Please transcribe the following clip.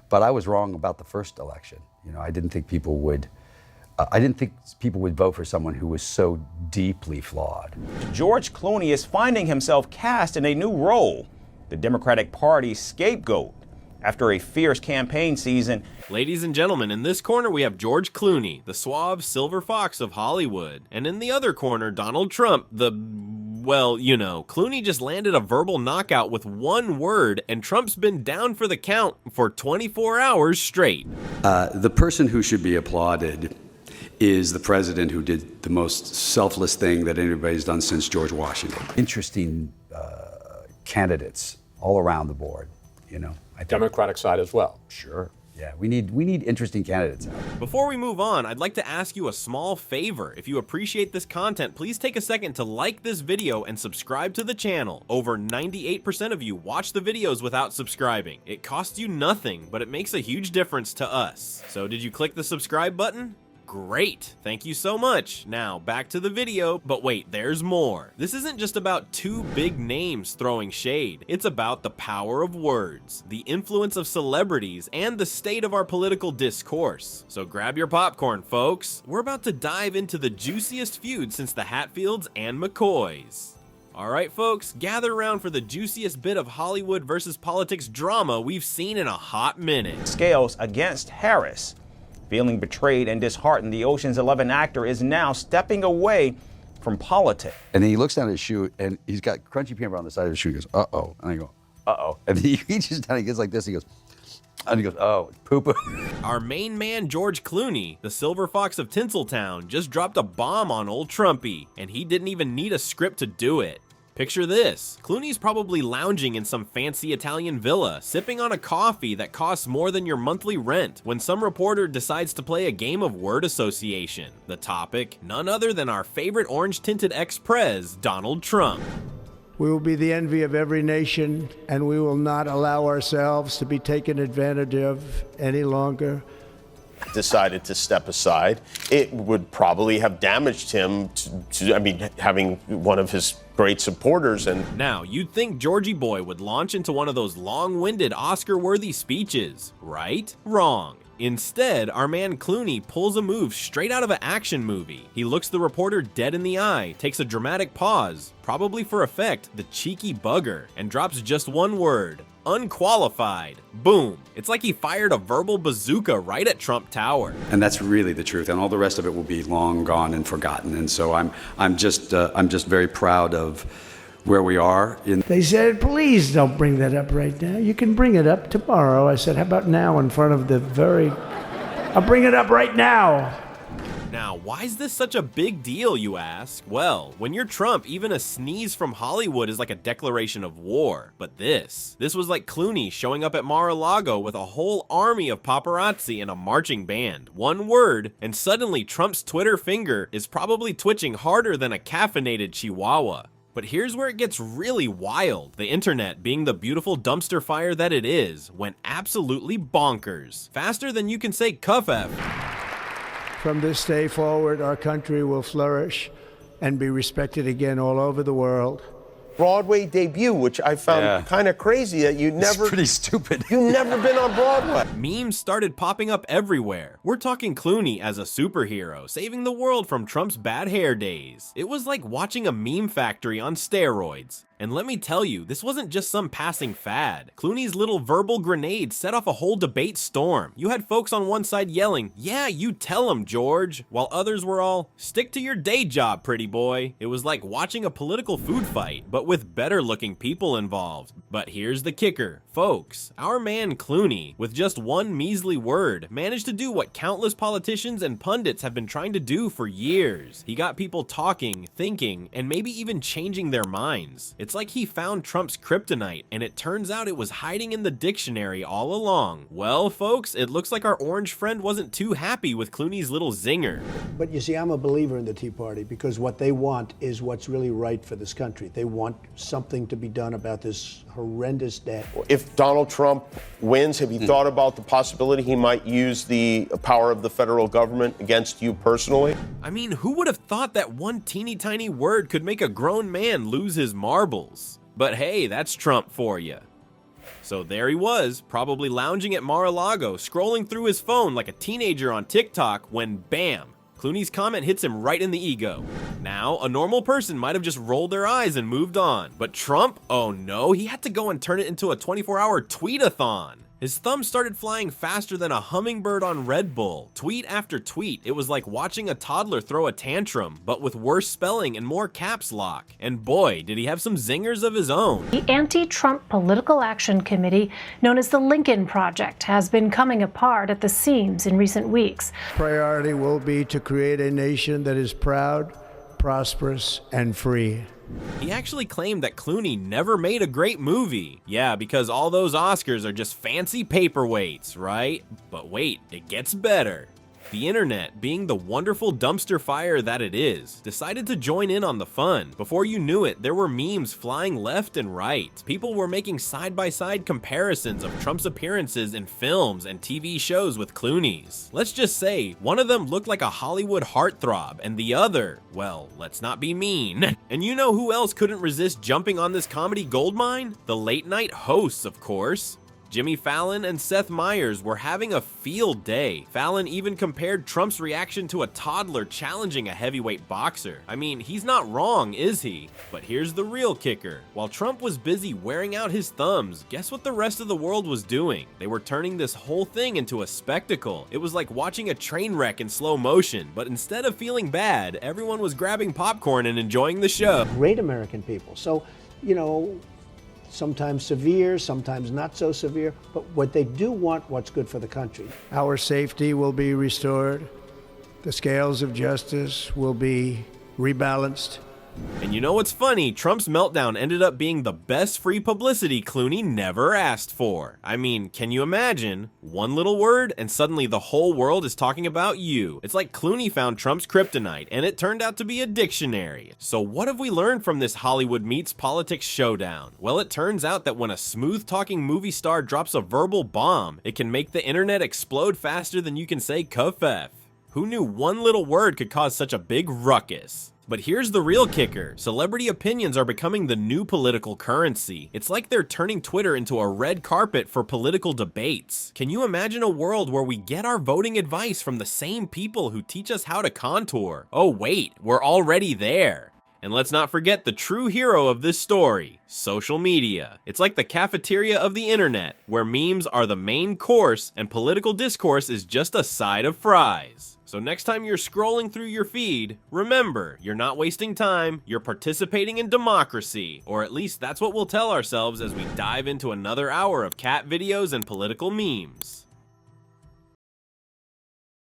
But I was wrong about the first election. You know, I didn't think people would vote for someone who was so deeply flawed. George Clooney is finding himself cast in a new role, the Democratic Party's scapegoat, after a fierce campaign season. Ladies and gentlemen, in this corner we have George Clooney, the suave silver fox of Hollywood. And in the other corner, Donald Trump, well, you know, Clooney just landed a verbal knockout with one word, and Trump's been down for the count for 24 hours straight. The person who should be applauded is the president who did the most selfless thing that anybody's done since George Washington. Interesting candidates all around the board, you know. Democratic side as well. Sure. Yeah, we need interesting candidates out. Before we move on, I'd like to ask you a small favor. If you appreciate this content, please take a second to like this video and subscribe to the channel. Over 98% of you watch the videos without subscribing. It costs you nothing, but it makes a huge difference to us. So did you click the subscribe button? Great, thank you so much. Now back to the video, but wait, there's more. This isn't just about two big names throwing shade. It's about the power of words, the influence of celebrities, and the state of our political discourse. So grab your popcorn, folks. We're about to dive into the juiciest feud since the Hatfields and McCoys. Alright folks, gather around for the juiciest bit of Hollywood versus politics drama we've seen in a hot minute. Scales against Harris. Feeling betrayed and disheartened, the Ocean's 11 actor is now stepping away from politics. And then he looks down at his shoe, and he's got crunchy peanut butter on the side of his shoe. He goes, uh-oh. And I go, uh-oh. And then he reaches down, he gets like this, he goes, and he goes, oh, poo-poo. Our main man, George Clooney, the silver fox of Tinseltown, just dropped a bomb on old Trumpy, and he didn't even need a script to do it. Picture this, Clooney's probably lounging in some fancy Italian villa, sipping on a coffee that costs more than your monthly rent, when some reporter decides to play a game of word association. The topic, none other than our favorite orange-tinted ex-prez, Donald Trump. We will be the envy of every nation, and we will not allow ourselves to be taken advantage of any longer. Decided to step aside. It would probably have damaged him having one of his great supporters. And now you'd think Georgie boy would launch into one of those long-winded Oscar-worthy speeches, right? Wrong. Instead, our man Clooney pulls a move straight out of an action movie. He looks the reporter dead in the eye, takes a dramatic pause, probably for effect, the cheeky bugger, and drops just one word, unqualified. Boom. It's like he fired a verbal bazooka right at Trump Tower. And that's really the truth, and all the rest of it will be long gone and forgotten. And so I'm just very proud of where we are. They said, please don't bring that up right now. You can bring it up tomorrow. I said, how about now in front of I'll bring it up right now. Now, why is this such a big deal, you ask? Well, when you're Trump, even a sneeze from Hollywood is like a declaration of war. But this was like Clooney showing up at Mar-a-Lago with a whole army of paparazzi and a marching band. One word, and suddenly Trump's Twitter finger is probably twitching harder than a caffeinated chihuahua. But here's where it gets really wild. The internet, being the beautiful dumpster fire that it is, went absolutely bonkers. Faster than you can say cuff F. From this day forward, our country will flourish and be respected again all over the world. Broadway debut, which I found kind of crazy that It's pretty stupid. You've never been on Broadway. Memes started popping up everywhere. We're talking Clooney as a superhero, saving the world from Trump's bad hair days. It was like watching a meme factory on steroids. And let me tell you, this wasn't just some passing fad. Clooney's little verbal grenade set off a whole debate storm. You had folks on one side yelling, yeah, you tell him, George, while others were all, stick to your day job, pretty boy. It was like watching a political food fight, but with better looking people involved. But here's the kicker. Folks, our man Clooney, with just one measly word, managed to do what countless politicians and pundits have been trying to do for years. He got people talking, thinking, and maybe even changing their minds. It's like he found Trump's kryptonite, and it turns out it was hiding in the dictionary all along. Well, folks, it looks like our orange friend wasn't too happy with Clooney's little zinger. But you see, I'm a believer in the Tea Party because what they want is what's really right for this country. They want something to be done about this horrendous debt. If Donald Trump wins, have you thought about the possibility he might use the power of the federal government against you personally? I mean, who would have thought that one teeny tiny word could make a grown man lose his marbles? But hey, that's Trump for you. So there he was, probably lounging at Mar-a-Lago, scrolling through his phone like a teenager on TikTok when bam! Clooney's comment hits him right in the ego. Now, a normal person might have just rolled their eyes and moved on. But Trump? Oh no, he had to go and turn it into a 24-hour tweet-a-thon. His thumb started flying faster than a hummingbird on Red Bull. Tweet after tweet, it was like watching a toddler throw a tantrum, but with worse spelling and more caps lock. And boy, did he have some zingers of his own. The Anti-Trump Political Action Committee, known as the Lincoln Project, has been coming apart at the seams in recent weeks. Priority will be to create a nation that is proud, prosperous, and free. He actually claimed that Clooney never made a great movie. Yeah, because all those Oscars are just fancy paperweights, right? But wait, it gets better. The internet, being the wonderful dumpster fire that it is, decided to join in on the fun. Before you knew it, there were memes flying left and right. People were making side-by-side comparisons of Trump's appearances in films and TV shows with Clooney's. Let's just say, one of them looked like a Hollywood heartthrob, and the other, well, let's not be mean. And you know who else couldn't resist jumping on this comedy goldmine? The late-night hosts, of course. Jimmy Fallon and Seth Meyers were having a field day. Fallon even compared Trump's reaction to a toddler challenging a heavyweight boxer. I mean, he's not wrong, is he? But here's the real kicker. While Trump was busy wearing out his thumbs, guess what the rest of the world was doing? They were turning this whole thing into a spectacle. It was like watching a train wreck in slow motion, but instead of feeling bad, everyone was grabbing popcorn and enjoying the show. Great American people. So, you know, sometimes severe, sometimes not so severe, but what they do want, what's good for the country. Our safety will be restored. The scales of justice will be rebalanced. And you know what's funny? Trump's meltdown ended up being the best free publicity Clooney never asked for. I mean, can you imagine? One little word and suddenly the whole world is talking about you. It's like Clooney found Trump's kryptonite and it turned out to be a dictionary. So what have we learned from this Hollywood meets politics showdown? Well, it turns out that when a smooth-talking movie star drops a verbal bomb, it can make the internet explode faster than you can say kafef. Who knew one little word could cause such a big ruckus? But here's the real kicker. Celebrity opinions are becoming the new political currency. It's like they're turning Twitter into a red carpet for political debates. Can you imagine a world where we get our voting advice from the same people who teach us how to contour? Oh wait, we're already there. And let's not forget the true hero of this story, social media. It's like the cafeteria of the internet, where memes are the main course and political discourse is just a side of fries. So next time you're scrolling through your feed, remember, you're not wasting time, you're participating in democracy. Or at least that's what we'll tell ourselves as we dive into another hour of cat videos and political memes.